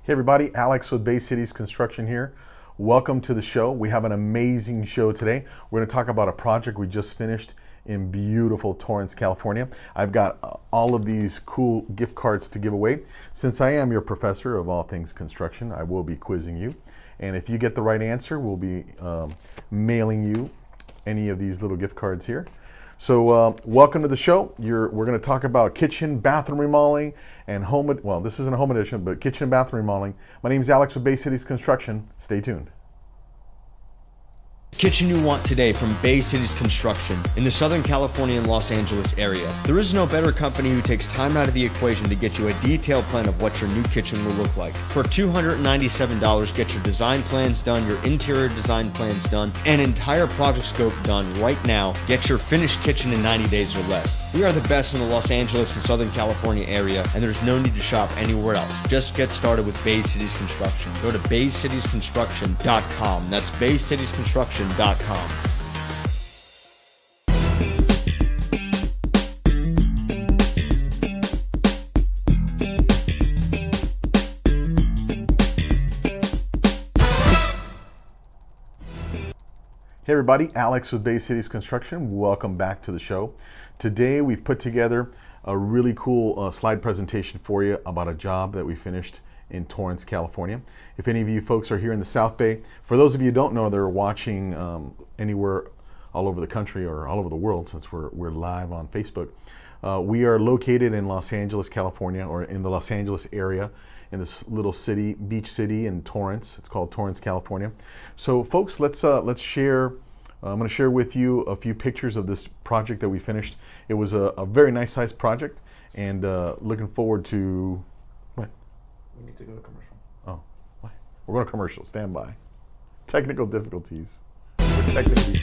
Hey everybody, Alex with Bay Cities Construction here. Welcome to the show. We have an amazing show today. We're going to talk about a project we just finished in beautiful Torrance, California. I've got all of these cool gift cards to give away. Since I am your professor of all things construction, I will be quizzing you. And if you get the right answer, we'll be mailing you any of these little gift cards here. So welcome to the show. We're going to talk about kitchen, bathroom remodeling, and well, this isn't a home edition, but kitchen and bathroom remodeling. My name is Alex with Bay Cities Construction. Stay tuned. Kitchen you want today from Bay Cities Construction in the Southern California and Los Angeles area. There is no better company who takes time out of the equation to get you a detailed plan of what your new kitchen will look like. For $297, get your design plans done, your interior design plans done, and entire project scope done right now. Get your finished kitchen in 90 days or less. We are the best in the Los Angeles and Southern California area, and there's no need to shop anywhere else. Just get started with Bay Cities Construction. Go to baycitiesconstruction.com. That's baycitiesconstruction.com. Hey everybody, Alex with Bay Cities Construction. Welcome back to the show. Today we've put together a really cool slide presentation for you about a job that we finished in Torrance, California. If any of you folks are here in the South Bay, for those of you who don't know, they're watching anywhere all over the country or all over the world, since we're live on Facebook. We are located in Los Angeles, California, or in the Los Angeles area, in this little city, beach city in Torrance. It's called Torrance, California. So folks, let's share. I'm going to share with you a few pictures of this project that we finished. It was a very nice sized project, and looking forward to what? We need to go to commercial. Oh, what? We're going to commercial. Stand by. Technical difficulties. We're technically.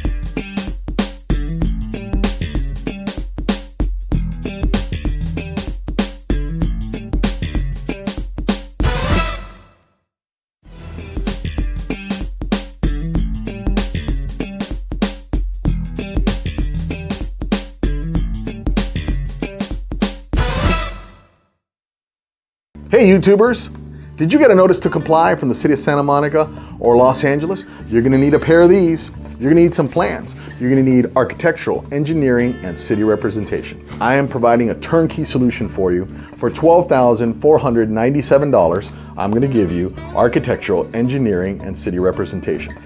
Hey YouTubers, did you get a notice to comply from the city of Santa Monica or Los Angeles? You're gonna need a pair of these. You're gonna need some plans. You're gonna need architectural, engineering, and city representation. I am providing a turnkey solution for you. For $12,497, I'm gonna give you architectural, engineering, and city representation.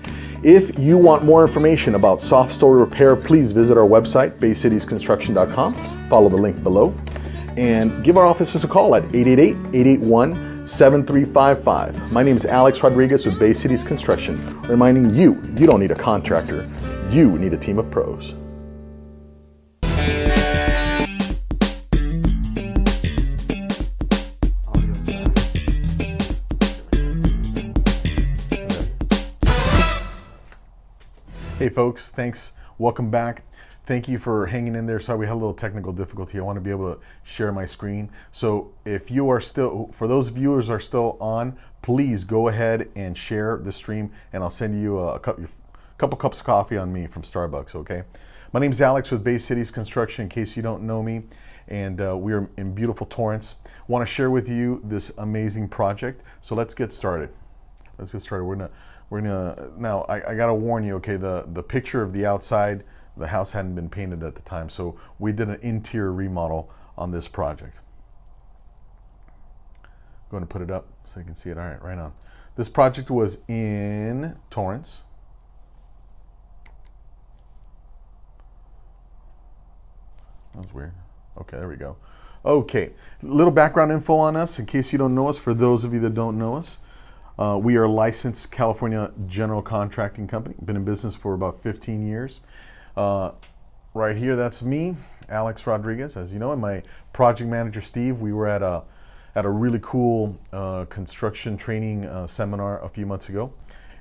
If you want more information about soft story repair, please visit our website, baycitiesconstruction.com. Follow the link below. And give our offices a call at 888-881-7355. My name is Alex Rodriguez with Bay Cities Construction, reminding you, you don't need a contractor, you need a team of pros. Hey folks, thanks, welcome back. Thank you for hanging in there. Sorry, we had a little technical difficulty. I want to be able to share my screen. So if you are still, for those viewers are still on, please go ahead and share the stream, and I'll send you a couple cups of coffee on me from Starbucks, okay? My name is Alex with Bay Cities Construction, in case you don't know me, and we are in beautiful Torrance. Want to share with you this amazing project. So let's get started. Let's get started. We're gonna now, I gotta warn you, okay, the picture of the outside, the house hadn't been painted at the time, so we did an interior remodel on this project. I'm going to put it up so you can see it. All right, right on. This project was in Torrance. That was weird. Okay, there we go. Okay, little background info on us in case you don't know us. For those of you that don't know us, we are a licensed California general contracting company. Been in business for about 15 years. Right here, that's me, Alex Rodriguez, as you know, and my project manager, Steve. We were at a really cool construction training seminar a few months ago.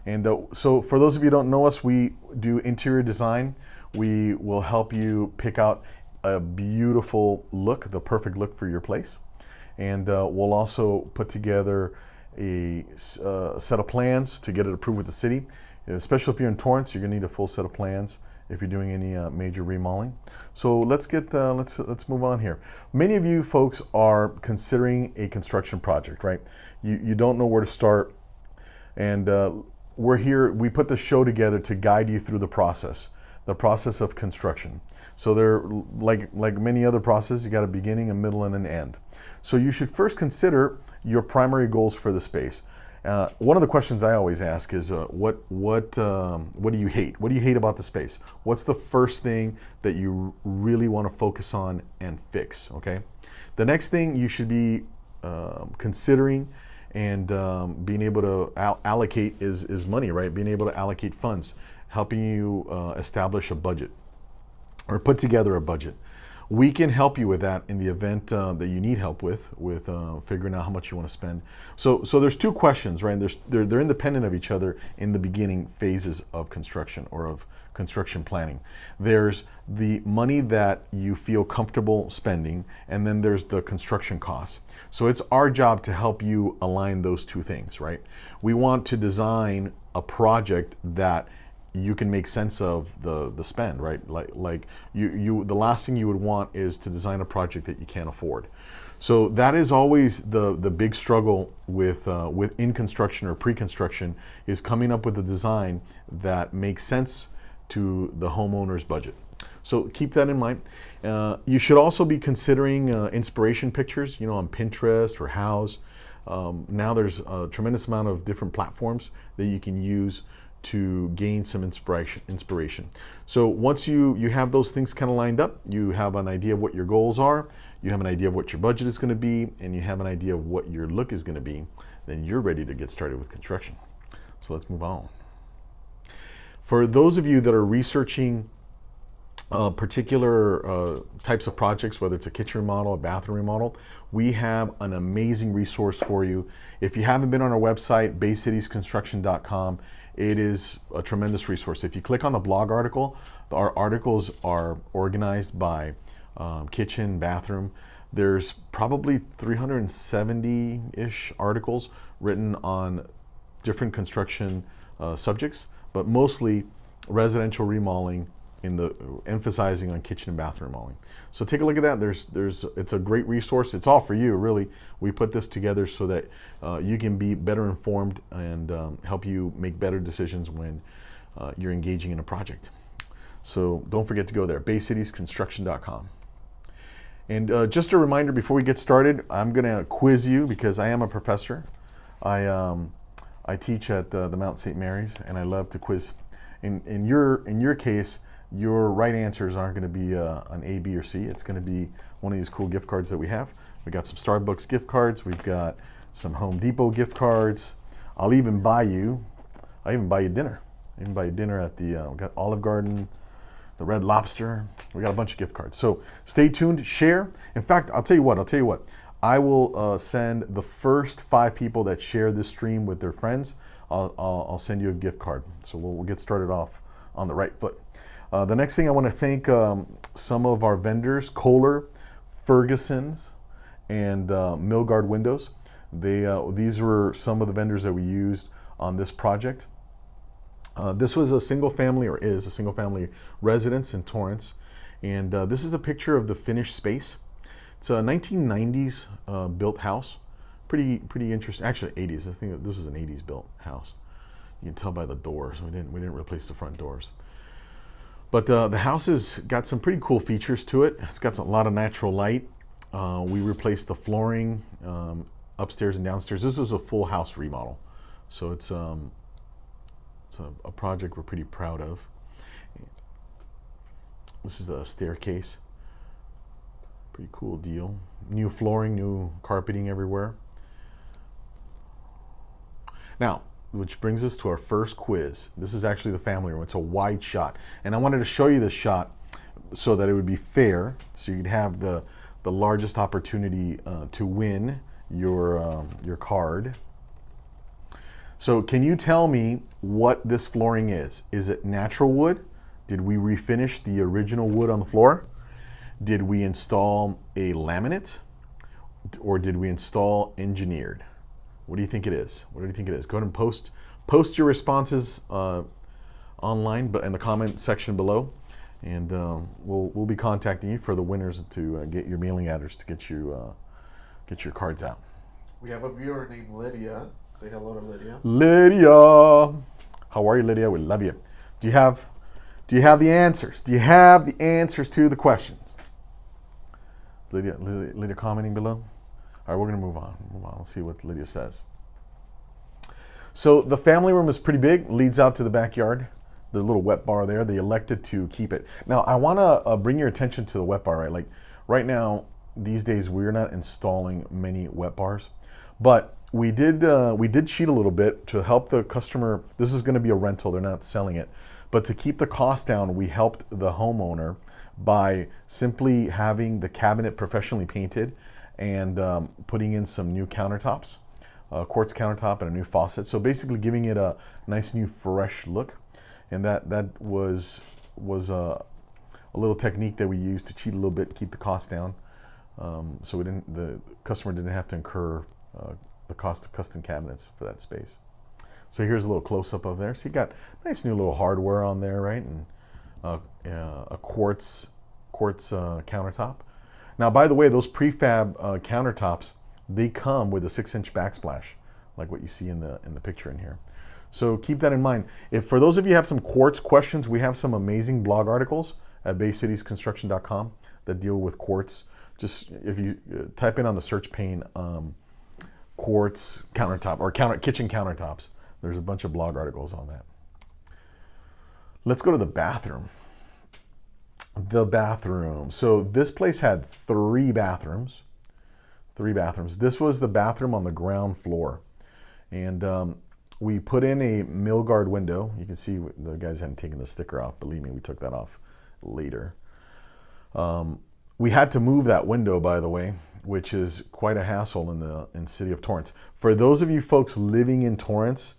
And so for those of you who don't know us, we do interior design. We will help you pick out a beautiful look, the perfect look for your place. And we'll also put together a set of plans to get it approved with the city. Especially if you're in Torrance, you're gonna need a full set of plans if you're doing any major remodeling. So let's move on here. Many of you folks are considering a construction project, right? You don't know where to start, and we're here. We put the show together to guide you through the process of construction. So there, like many other processes, you got a beginning, a middle, and an end. So you should first consider your primary goals for the space. One of the questions I always ask is, what do you hate? What do you hate about the space? What's the first thing that you really want to focus on and fix? Okay. The next thing you should be considering and being able to allocate is money, right? Being able to allocate funds, helping you establish a budget or put together a budget. We can help you with that in the event that you need help with figuring out how much you want to spend. So there's two questions, right? They're independent of each other in the beginning phases of construction or of construction planning. There's the money that you feel comfortable spending, and then there's the construction costs. So it's our job to help you align those two things, right? We want to design a project that you can make sense of the spend, right? Like the last thing you would want is to design a project that you can't afford. So that is always the big struggle with in construction or pre-construction, is coming up with a design that makes sense to the homeowner's budget. So keep that in mind. You should also be considering inspiration pictures, on Pinterest or Houzz. Now there's a tremendous amount of different platforms that you can use to gain some inspiration. So once you have those things kind of lined up, you have an idea of what your goals are, you have an idea of what your budget is going to be, and you have an idea of what your look is going to be, then you're ready to get started with construction. So let's move on. For those of you that are researching particular types of projects, whether it's a kitchen remodel, a bathroom remodel, we have an amazing resource for you. If you haven't been on our website, baycitiesconstruction.com, it is a tremendous resource. If you click on the blog article, our articles are organized by kitchen, bathroom. There's probably 370-ish articles written on different construction subjects, but mostly residential remodeling, emphasizing on kitchen and bathroom remodeling. So take a look at that. It's a great resource. It's all for you, really. We put this together so that you can be better informed and help you make better decisions when you're engaging in a project. So don't forget to go there, baycitiesconstruction.com. And just a reminder before we get started, I'm going to quiz you because I am a professor. I teach at the Mount St. Mary's, and I love to quiz. In your case, your right answers aren't going to be an A, B, or C. It's going to be one of these cool gift cards that we have. We got some Starbucks gift cards. We've got some Home Depot gift cards. I'll even buy you dinner. Even buy you dinner at the, we got Olive Garden, the Red Lobster. We got a bunch of gift cards. So stay tuned, share. In fact, I'll tell you what. I will send the first 5 people that share this stream with their friends, I'll send you a gift card. So we'll get started off on the right foot. The next thing I want to thank some of our vendors, Kohler, Ferguson's, and Milgard Windows. These were some of the vendors that we used on this project. This was a single family, or is a single family residence in Torrance. And this is a picture of the finished space. It's a 1990s built house. Pretty interesting. Actually, 80s. I think this is an 80s built house. You can tell by the doors. We didn't replace the front doors. But the house has got some pretty cool features to it. It's got a lot of natural light. We replaced the flooring upstairs and downstairs. This was a full house remodel, so it's a project we're pretty proud of. This is the staircase. Pretty cool deal. New flooring, new carpeting everywhere. Now, which brings us to our first quiz. This is actually the family room. It's a wide shot. And I wanted to show you this shot so that it would be fair, so you'd have the largest opportunity to win your card. So can you tell me what this flooring is? Is it natural wood? Did we refinish the original wood on the floor? Did we install a laminate? Or did we install engineered? What do you think it is? What do you think it is? Go ahead and post your responses online, but in the comment section below. And we'll be contacting you for the winners to get your mailing address to get your cards out. We have a viewer named Lydia. Say hello to Lydia. Lydia, how are you, Lydia? We love you. Do you have the answers? Do you have the answers to the questions? Lydia commenting below. All right, we're gonna move on. Let's see what Lydia says. So the family room is pretty big. Leads out to the backyard. The little wet bar there. They elected to keep it. Now I want to bring your attention to the wet bar. Right, like right now, these days we're not installing many wet bars, but we did cheat a little bit to help the customer. This is going to be a rental. They're not selling it, but to keep the cost down, we helped the homeowner by simply having the cabinet professionally painted and putting in some new countertops, quartz countertop and a new faucet. So basically giving it a nice new fresh look. And that was a little technique that we used to cheat a little bit, keep the cost down. So the customer didn't have to incur the cost of custom cabinets for that space. So here's a little close-up of there. So you got nice new little hardware on there, right? And a quartz countertop. Now, by the way, those prefab countertops, they come with a 6-inch backsplash, like what you see in the picture in here. So keep that in mind. If for those of you who have some quartz questions, we have some amazing blog articles at baycitiesconstruction.com that deal with quartz. Just if you type in on the search pane quartz countertop or kitchen countertops, there's a bunch of blog articles on that. Let's go to the bathroom. The bathroom. So this place had 3 bathrooms. 3 bathrooms. This was the bathroom on the ground floor. And we put in a mill guard window. You can see the guys hadn't taken the sticker off. Believe me, we took that off later. We had to move that window, by the way, which is quite a hassle in the city of Torrance. For those of you folks living in Torrance,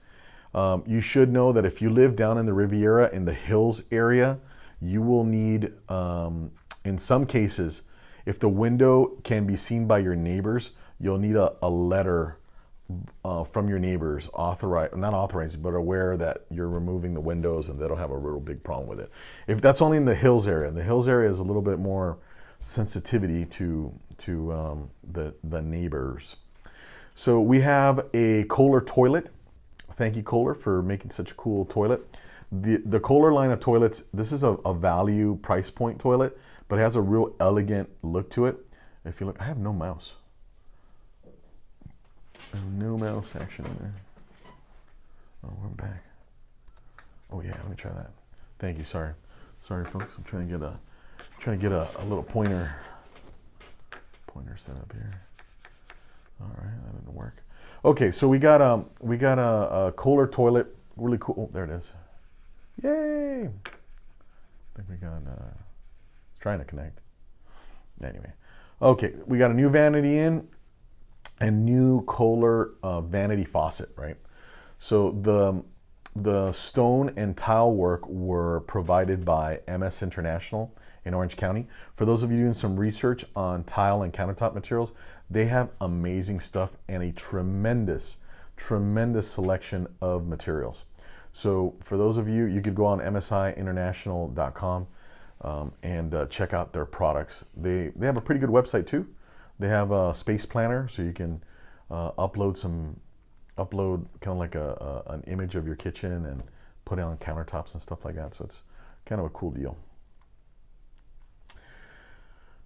you should know that if you live down in the Riviera, in the Hills area, you will need, in some cases, if the window can be seen by your neighbors, you'll need a letter from your neighbors, not authorized, but aware that you're removing the windows, and they don't have a real big problem with it. If that's only in the Hills area, the Hills area is a little bit more sensitivity to the neighbors. So we have a Kohler toilet. Thank you, Kohler, for making such a cool toilet. The Kohler line of toilets, this is a value price point toilet, but it has a real elegant look to it. If you look, I have no mouse. No mouse action in there. Oh, we're back. Oh yeah, let me try that. Thank you. Sorry, folks. I'm trying to get a little pointer set up here. All right, that didn't work. Okay, so we got a Kohler toilet. Really cool. Oh, there it is. Yay! I think we got. It's trying to connect. Anyway, okay, we got a new vanity in. And new Kohler vanity faucet, right? So the stone and tile work were provided by MS International in Orange County. For those of you doing some research on tile and countertop materials, they have amazing stuff and a tremendous selection of materials. So for those of you, you could go on msiinternational.com and check out their products. They have a pretty good website too. They have a space planner, so you can upload kind of like an image of your kitchen and put it on countertops and stuff like that. So it's kind of a cool deal.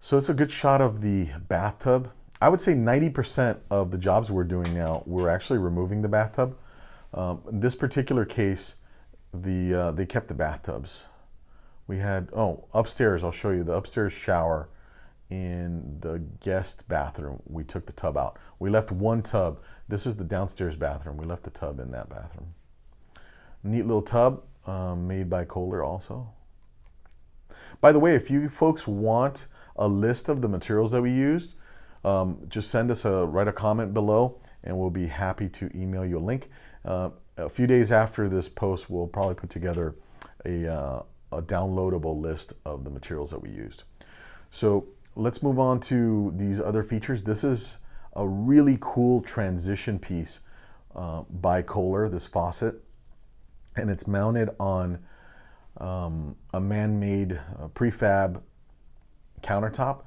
So it's a good shot of the bathtub. I would say 90% of the jobs we're doing now, we're actually removing the bathtub. In this particular case, they kept the bathtubs. We had, upstairs, I'll show you the upstairs shower. In the guest bathroom, we took the tub out. We left one tub. This is the downstairs bathroom. We left the tub in that bathroom. Neat little tub made by Kohler also. By the way, if you folks want a list of the materials that we used, just send us write a comment below, and we'll be happy to email you a link. A few days after this post, we'll probably put together a downloadable list of the materials that we used. So let's move on to these other features. This is a really cool transition piece by Kohler, this faucet, and it's mounted on a man-made prefab countertop.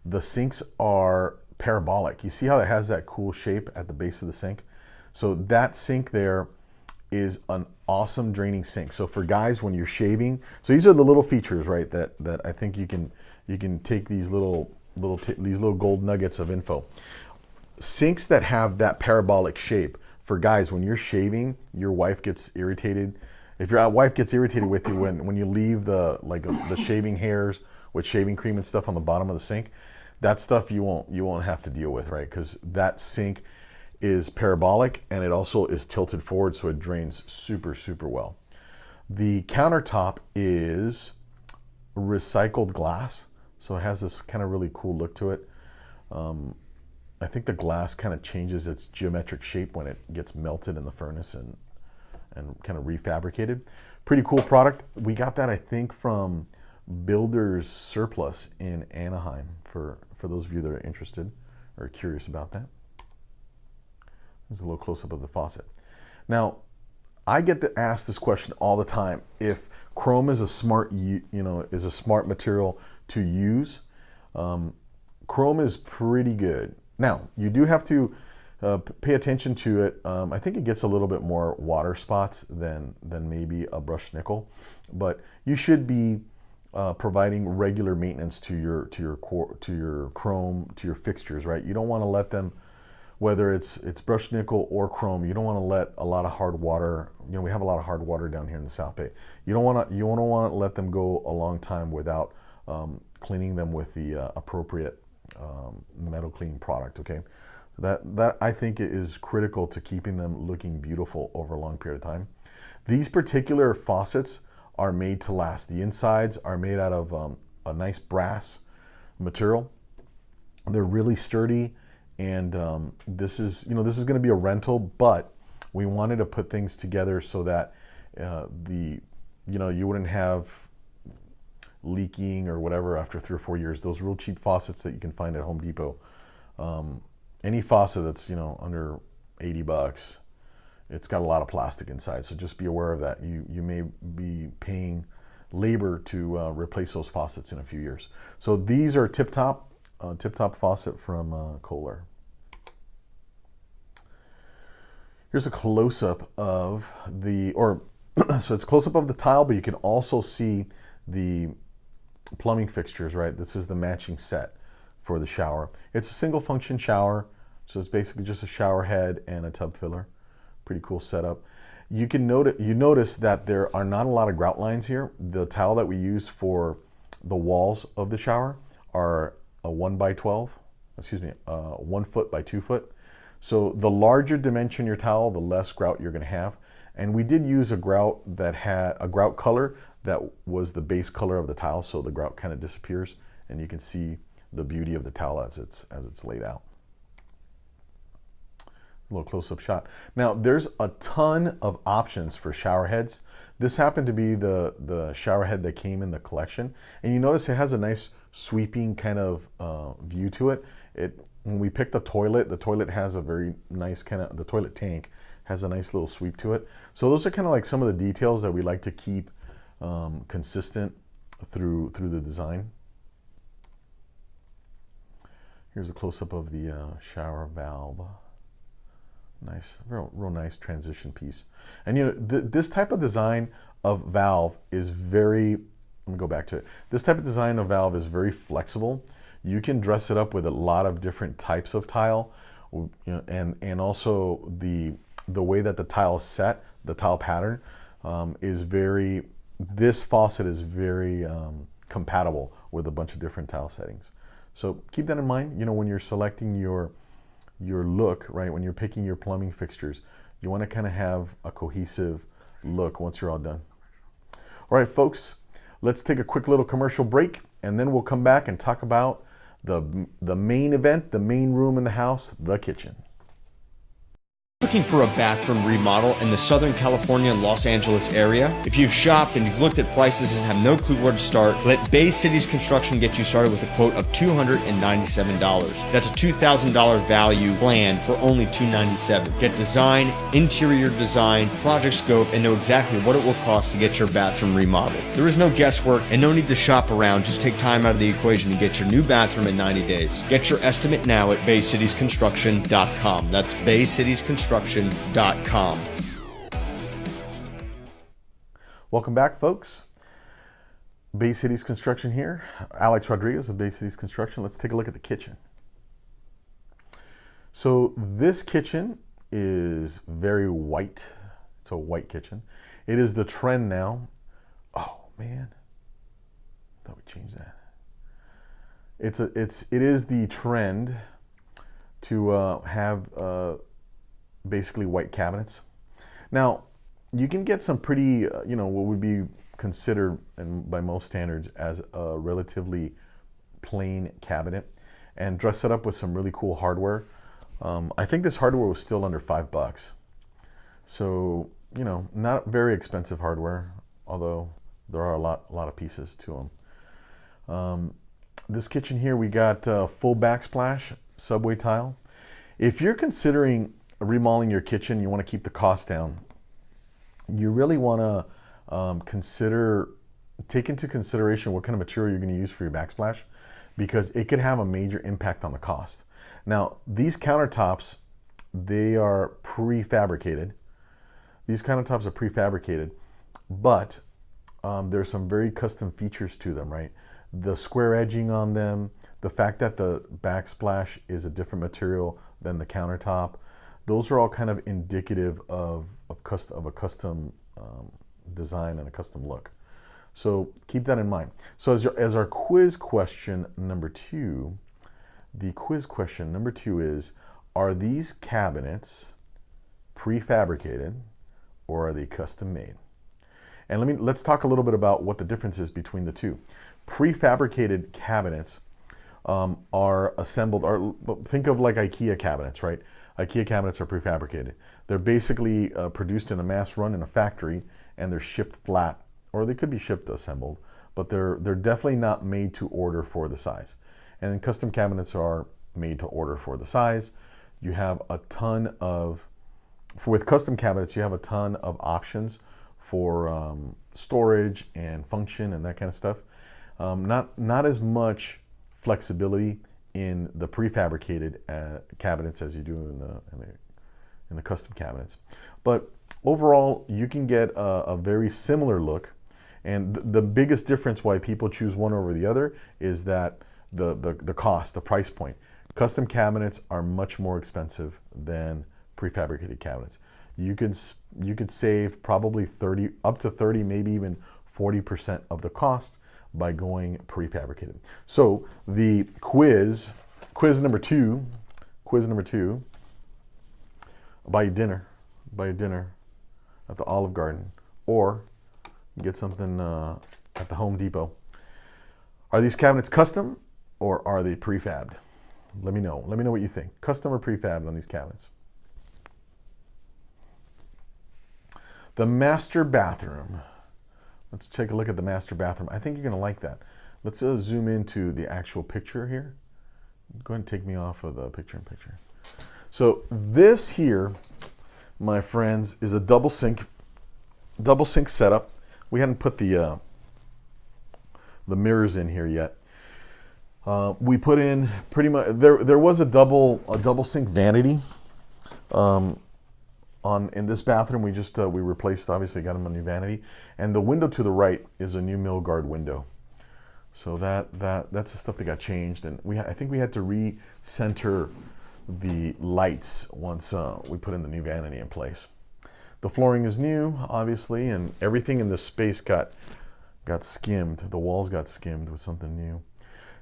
The sinks are parabolic. You see how it has that cool shape at the base of the sink? So that sink there is an awesome draining sink. So for guys, when you're shaving, so these are the little features, right? That I think you can take these little gold nuggets of info. Sinks that have that parabolic shape, for guys, when you're shaving, your wife gets irritated. If your wife gets irritated with you when you leave the shaving hairs with shaving cream and stuff on the bottom of the sink, that stuff you won't have to deal with, right? Because that sink is parabolic and it also is tilted forward, so it drains super, super well. The countertop is recycled glass, so it has this kind of really cool look to it. I think the glass kind of changes its geometric shape when it gets melted in the furnace and kind of refabricated. Pretty cool product. We got that, I think, from Builder's Surplus in Anaheim, for those of you that are interested or curious about that. There's a little close-up of the faucet. Now, I get asked this question all the time: if chrome is a smart material to use. Chrome is pretty good. Now, you do have to pay attention to it. I think it gets a little bit more water spots than maybe a brushed nickel, but you should be providing regular maintenance to your chrome, to your fixtures, right? You don't want to let them, whether it's brushed nickel or chrome, you don't want to let a lot of hard water. You know, we have a lot of hard water down here in the South Bay. You don't want to let them go a long time without cleaning them with the appropriate metal clean product. Okay, that I think is critical to keeping them looking beautiful over a long period of time. These particular faucets are made to last. The insides are made out of a nice brass material. They're really sturdy, and this is going to be a rental, but we wanted to put things together so that you wouldn't have leaking or whatever after 3 or 4 years. Those real cheap faucets that you can find at Home Depot, any faucet that's under $80, it's got a lot of plastic inside, so just be aware of that. You may be paying labor to replace those faucets in a few years. So these are tip top faucet from Kohler. Here's a close-up of so it's a close-up of the tile, but you can also see the plumbing fixtures, right? This is the matching set for the shower. It's a single function shower, so it's basically just a shower head and a tub filler. Pretty cool setup. You notice that there are not a lot of grout lines here. The tile that we use for the walls of the shower are a 1 foot by 2 foot. So the larger dimension your tile, the less grout you're going to have. And we did use a grout that had a grout color that was the base color of the tile, so the grout kind of disappears, and you can see the beauty of the tile as it's laid out. A little close-up shot. Now, there's a ton of options for shower heads. This happened to be the shower head that came in the collection, and you notice it has a nice sweeping kind of view to it. When we picked the toilet has a very nice the toilet tank has a nice little sweep to it. So those are kind of like some of the details that we like to keep consistent through the design. Here's a close-up of the shower valve. Nice, real nice transition piece. And this type of design of valve is very, let me go back to it. This type of design of valve is very flexible. You can dress it up with a lot of different types of tile, and also the way that the tile is set, the tile pattern this faucet is very compatible with a bunch of different tile settings. So keep that in mind, when you're selecting your look, right? When you're picking your plumbing fixtures, you want to kind of have a cohesive look once you're all done. All right, folks, let's take a quick little commercial break, and then we'll come back and talk about the main event, the main room in the house, the kitchen. looking for a bathroom remodel in the Southern California and Los Angeles area? If you've shopped and you've looked at prices and have no clue where to start, let Bay Cities Construction get you started with a quote of $297. That's a $2,000 value plan for only $297. Get design, interior design, project scope, and know exactly what it will cost to get your bathroom remodeled. There is no guesswork and no need to shop around. Just take time out of the equation to get your new bathroom in 90 days. Get your estimate now at BayCitiesConstruction.com. That's BayCitiesConstruction.com. Welcome back, folks. Bay Cities Construction here. Alex Rodriguez of Bay Cities Construction. Let's take a look at the kitchen. So this kitchen is very white. It's a white kitchen. It is the trend now. Oh man, I thought we changed that. It is the trend to have basically white cabinets. Now, you can get some pretty, what would be considered, and by most standards, as a relatively plain cabinet, and dress it up with some really cool hardware. I think this hardware was still under $5. So, not very expensive hardware, although there are a lot of pieces to them. This kitchen here, we got full backsplash subway tile. If you're considering remodeling your kitchen, you want to keep the cost down, you really want to take into consideration what kind of material you're going to use for your backsplash, because it could have a major impact on the cost. Now, these countertops, they are prefabricated. These countertops are prefabricated, but there's some very custom features to them, right? The square edging on them, the fact that the backsplash is a different material than the countertop, those are all kind of indicative of a custom design and a custom look. So keep that in mind. So as our quiz question number 2, the quiz question number 2 is, are these cabinets prefabricated or are they custom made? And let's talk a little bit about what the difference is between the two. Prefabricated cabinets are assembled, think of like IKEA cabinets, right? IKEA cabinets are prefabricated. They're basically produced in a mass run in a factory, and they're shipped flat, or they could be shipped assembled, but they're definitely not made to order for the size. And then custom cabinets are made to order for the size. You have a ton of, with custom cabinets, you have a ton of options for storage and function and that kind of stuff. Not as much flexibility in the prefabricated cabinets as you do in the custom cabinets. But overall, you can get a very similar look. And the biggest difference why people choose one over the other is that the cost, the price point. Custom cabinets are much more expensive than prefabricated cabinets. You could save probably 30, up to 30, maybe even 40% of the cost by going prefabricated. So the quiz number two, buy a dinner at the Olive Garden, or get something at the Home Depot. Are these cabinets custom or are they prefabbed? Let me know what you think. Custom or prefabbed on these cabinets? The master bathroom. Let's take a look at the master bathroom. I think you're going to like that. Let's zoom into the actual picture here. Go ahead and take me off of the picture-in-picture. So this here, my friends, is a double sink setup. We hadn't put the mirrors in here yet. We put in pretty much, there was a double sink vanity in this bathroom. We just we replaced, obviously got them a new vanity, and the window to the right is a new mill guard window. So that's the stuff that got changed, and I think we had to recenter the lights once we put in the new vanity in place. The flooring is new, obviously, and everything in this space got skimmed. The walls got skimmed with something new.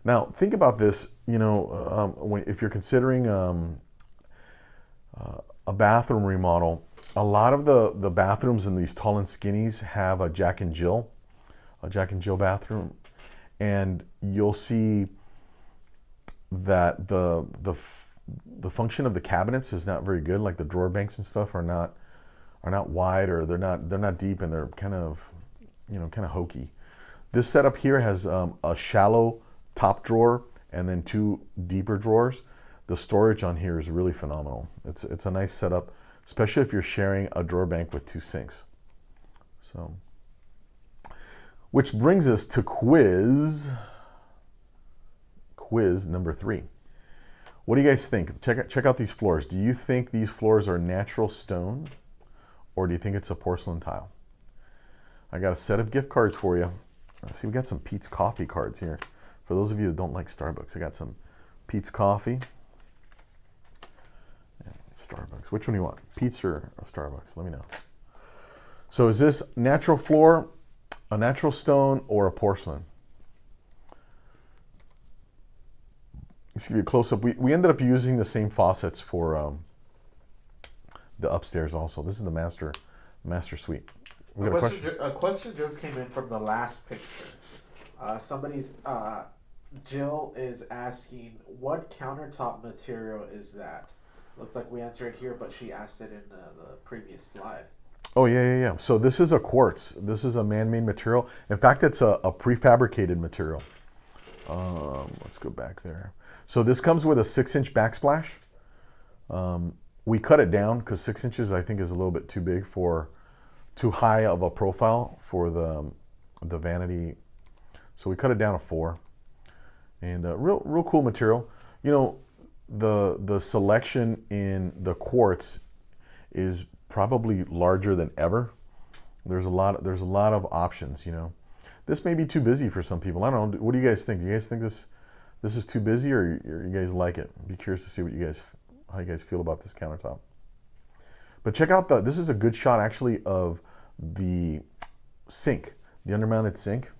Now think about this. If you're considering a bathroom remodel, a lot of the bathrooms in these tall and skinnies have a Jack and Jill bathroom, and you'll see that the the function of the cabinets is not very good. Like the drawer banks and stuff are not wide, or they're not deep, and they're kind of hokey. This setup here has a shallow top drawer and then 2 deeper drawers. The storage on here is really phenomenal. It's a nice setup, especially if you're sharing a drawer bank with 2 sinks. So, which brings us to quiz number 3. What do you guys think? Check out these floors. Do you think these floors are natural stone, or do you think it's a porcelain tile? I got a set of gift cards for you. Let's see, we got some Pete's Coffee cards here. For those of you that don't like Starbucks, I got some Pete's Coffee. And Starbucks. Which one do you want? Pete's or Starbucks? Let me know. So is this natural floor, a natural stone, or a porcelain? Let's give you a close-up. We ended up using the same faucets for the upstairs also. This is the master suite. We got A question just came in from the last picture. Jill is asking, what countertop material is that? Looks like we answered here, but she asked it in the previous slide. Oh, yeah. So this is a quartz. This is a man-made material. In fact, it's a prefabricated material. Let's go back there. So this comes with a 6-inch backsplash. We cut it down because 6 inches, I think, is a little bit too big too high of a profile for the Vanity. So we cut it down to 4. And real cool material. You know, the selection in the quartz is probably larger than ever. There's a lot of options, you know. This may be too busy for some people. I don't know. What do you guys think? Do you guys think this is too busy, or you guys like it? I'd be curious to see how you guys feel about this countertop. But check out this is a good shot actually of the sink, the undermounted sink.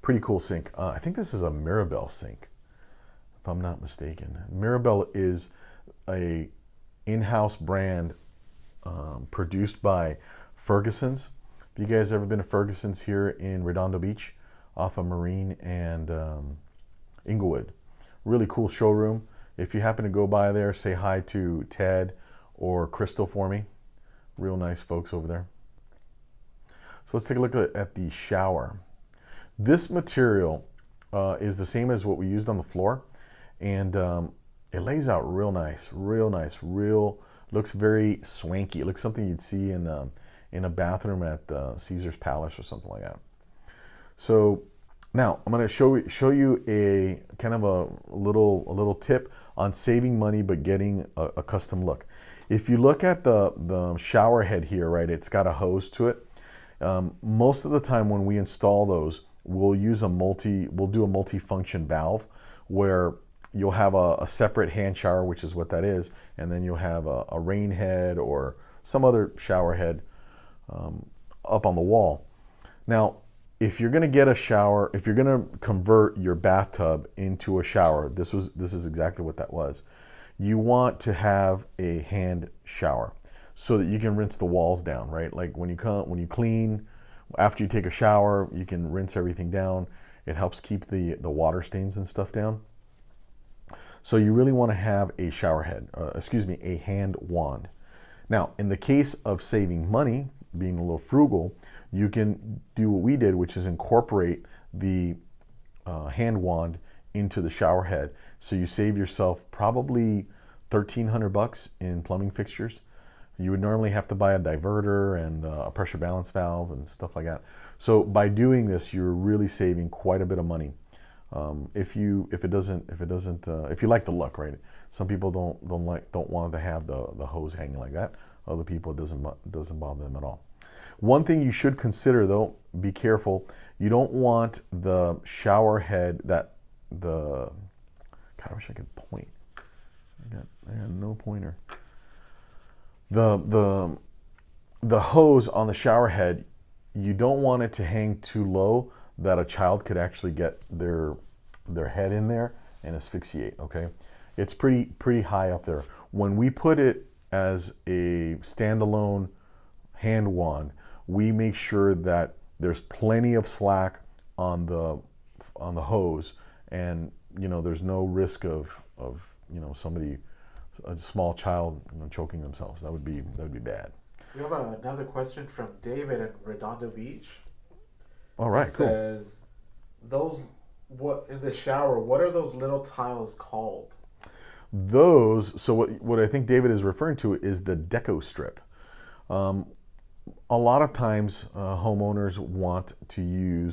Pretty cool sink. I think this is a Mirabelle sink, if I'm not mistaken. Mirabelle is a in-house brand produced by Ferguson's. Have you guys ever been to Ferguson's here in Redondo Beach off of Marine and Inglewood? Really cool showroom. If you happen to go by there, say hi to Ted or Crystal for me. Real nice folks over there. So let's take a look at the shower. This material is the same as what we used on the floor, and it lays out real nice, looks very swanky. It looks something you'd see in a bathroom at Caesar's Palace or something like that. So now I'm going to show you a kind of a little tip on saving money but getting a custom look. If you look at the shower head here, right, it's got a hose to it. Most of the time when we install those, we'll do a multi-function valve where you'll have a separate hand shower, which is what that is, and then you'll have a rain head or some other shower head up on the wall. Now, if you're going to get a shower, if you're going to convert your bathtub into a shower, this is exactly what that was. You want to have a hand shower so that you can rinse the walls down, right? Like when you clean, after you take a shower, you can rinse everything down. It helps keep the water stains and stuff down. So you really want to have a shower head, a hand wand. Now, in the case of saving money, being a little frugal, you can do what we did, which is incorporate the hand wand into the shower head. So you save yourself probably $1,300 in plumbing fixtures. You would normally have to buy a diverter and a pressure balance valve and stuff like that. So by doing this, you're really saving quite a bit of money. If you like the look, right? Some people don't want to have the hose hanging like that. Other people, it doesn't bother them at all. One thing you should consider though, be careful. You don't want the shower head God, I wish I could point. I got no pointer. The hose on the shower head, you don't want it to hang too low that a child could actually get their head in there and asphyxiate, okay? It's pretty high up there. When we put it as a standalone hand wand, we make sure that there's plenty of slack on the hose, and you know there's no risk of somebody, a small child, choking themselves. That would be bad. We have another question from David in Redondo Beach. All right, cool. Says, what in the shower? What are those little tiles called? So what I think David is referring to is the deco strip. A lot of times homeowners want to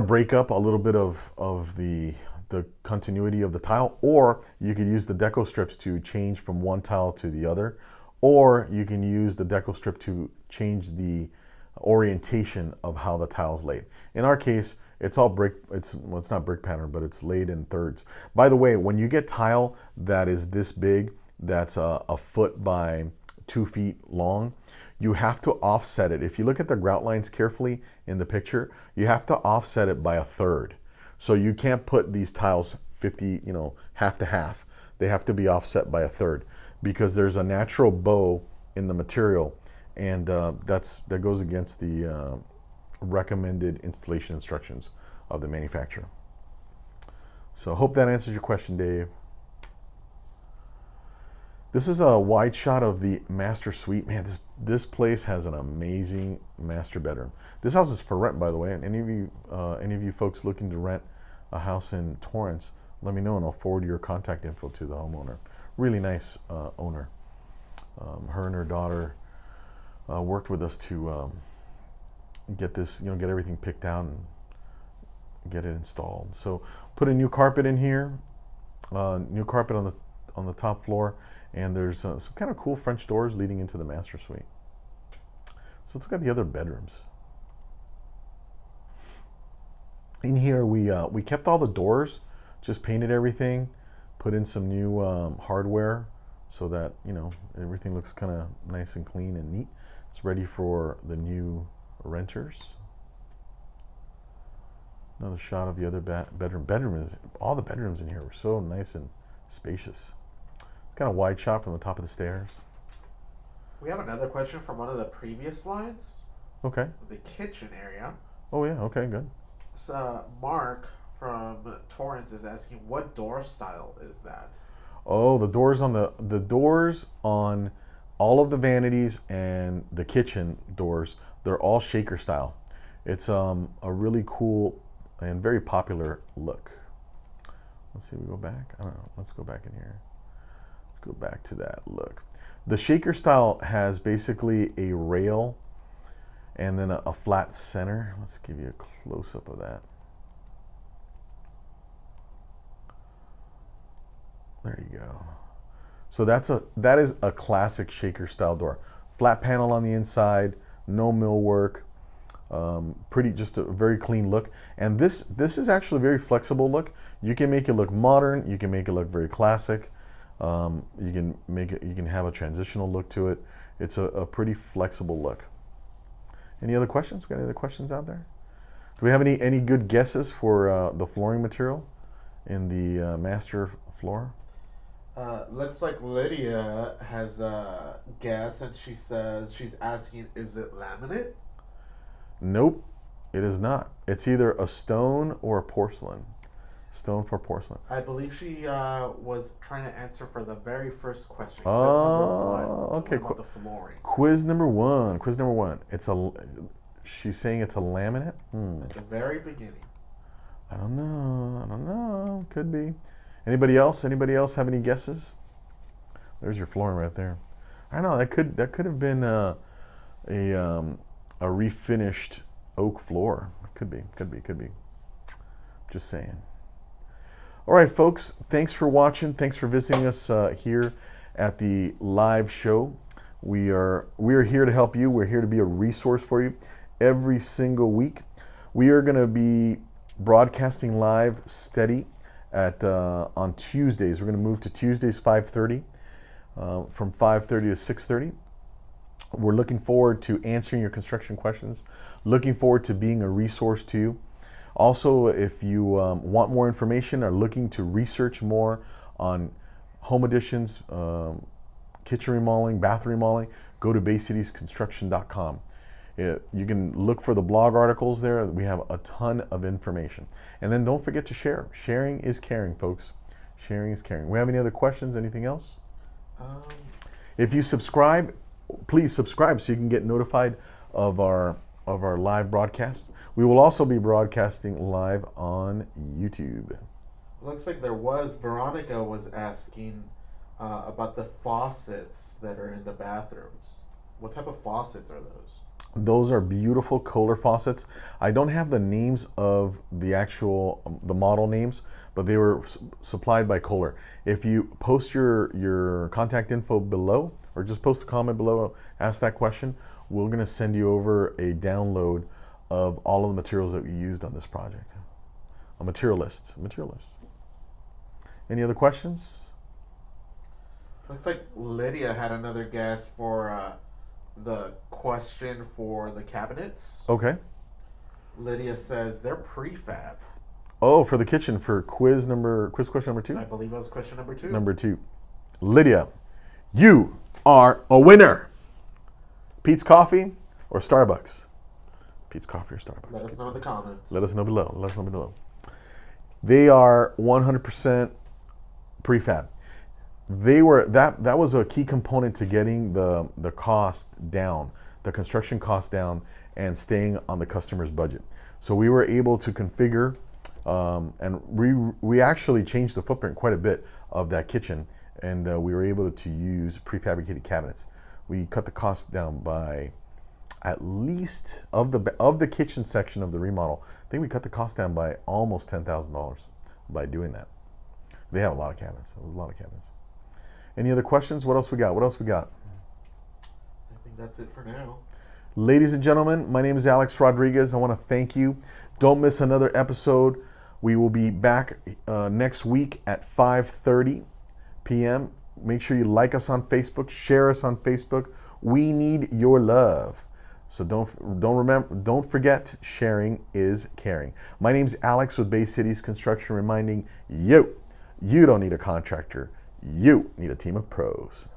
break up a little bit of the continuity of the tile, or you could use the deco strips to change from one tile to the other, or you can use the deco strip to change the orientation of how the tile's laid. In our case, it's all brick. It's not brick pattern, but it's laid in thirds. By the way, when you get tile that is this big, that's a foot by 2 feet long, you have to offset it. If you look at the grout lines carefully in the picture, you have to offset it by a third. So you can't put these tiles 50, half to half. They have to be offset by a third because there's a natural bow in the material, and that goes against the recommended installation instructions of the manufacturer. So I hope that answers your question, Dave. This is a wide shot of the master suite. Man, this place has an amazing master bedroom. This house is for rent, by the way. And any of you folks looking to rent a house in Torrance, let me know and I'll forward your contact info to the homeowner. Really nice owner. Her and her daughter worked with us to get this, get everything picked out and get it installed. So put a new carpet in here, new carpet on the top floor, and there's some kind of cool French doors leading into the master suite. So let's look at the other bedrooms. In here, we kept all the doors, just painted everything, put in some new hardware so that everything looks kind of nice and clean and neat. It's ready for the new renters. Another shot of the other bedroom. All the bedrooms in here were so nice and spacious. It's kind of wide shot from the top of the stairs. We have another question from one of the previous slides. Okay. The kitchen area. Oh yeah. Okay. Good. So Mark from Torrance is asking, what door style is that? Oh, the doors on all of the vanities and the kitchen doors, they're all shaker style. It's a really cool and very popular look. Let's see, we go back. I don't know. Let's go back in here. Let's go back to that look. The shaker style has basically a rail and then a flat center. Let's give you a close-up of that. There you go. So that is a classic shaker style door. Flat panel on the inside, no millwork, just a very clean look. And this is actually a very flexible look. You can make it look modern. You can make it look very classic. You can have a transitional look to it. It's a pretty flexible look. Any other questions? We got any other questions out there? Do we have any good guesses for the flooring material in the master floor? Looks like Lydia has a guess, and she says she's asking, is it laminate? Nope, it is not. It's either a stone or a porcelain. Stone for porcelain. I believe she was trying to answer for the very first question. Oh, okay. About the flooring. Quiz number one. She's saying it's a laminate? At the very beginning. I don't know. Could be. Anybody else have any guesses? There's your flooring right there. I don't know. That could have been a refinished oak floor. Could be. Just saying. All right, folks. Thanks for watching. Thanks for visiting us here at the live show. We are here to help you. We're here to be a resource for you every single week. We are going to be broadcasting live steady on Tuesdays. We're going to move to Tuesdays 5:30, from 5:30 to 6:30. We're looking forward to answering your construction questions. Looking forward to being a resource to you. Also, if you want more information, are looking to research more on home additions, kitchen remodeling, bathroom remodeling, go to BayCitiesConstruction.com. You can look for the blog articles there. We have a ton of information. And then don't forget to share. Sharing is caring, folks. Sharing is caring. We have any other questions? Anything else? Um, If you subscribe, please subscribe so you can get notified of our live broadcast. We will also be broadcasting live on YouTube. looks like Veronica was asking about the faucets that are in the bathrooms. What type of faucets are those? Those are beautiful Kohler faucets. I don't have the names of the model names, but they were supplied by Kohler. If you post your contact info below, or just post a comment below, ask that question, we're gonna send you over a download of all of the materials that we used on this project. A material list. Any other questions? Looks like Lydia had another guess for the question for the cabinets. Okay. Lydia says they're prefab. Oh, for the kitchen, for quiz question number 2? I believe that was question number 2. Number 2. Lydia, you are a winner. Pete's Coffee or Starbucks? Pete's Coffee or Starbucks? Let us know in the comments. Let us know below. They are 100% prefab. They were that was a key component to getting the cost down, the construction cost down, and staying on the customer's budget. So we were able to configure, and we actually changed the footprint quite a bit of that kitchen, and we were able to use prefabricated cabinets. We cut the cost down by at least of the kitchen section of the remodel. I think we cut the cost down by almost $10,000 by doing that. They have a lot of cabinets. It was a lot of cabinets. Any other questions? What else we got? I think that's it for now. Ladies and gentlemen, my name is Alex Rodriguez. I want to thank you. Don't miss another episode. We will be back next week at 5:30 p.m. Make sure you like us on Facebook, share us on Facebook. We need your love. So don't forget, sharing is caring. My name's Alex with Bay Cities Construction, reminding you don't need a contractor. You need a team of pros.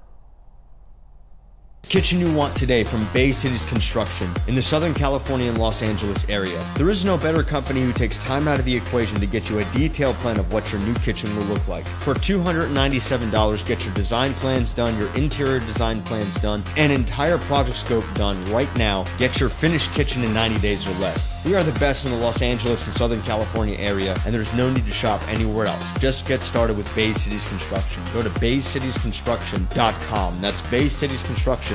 Kitchen you want today from Bay Cities Construction in the Southern California and Los Angeles area. There is no better company who takes time out of the equation to get you a detailed plan of what your new kitchen will look like. For $297, get your design plans done, your interior design plans done, and entire project scope done right now. Get your finished kitchen in 90 days or less. We are the best in the Los Angeles and Southern California area, and there's no need to shop anywhere else. Just get started with Bay Cities Construction. Go to baycitiesconstruction.com. That's baycitiesconstruction.com.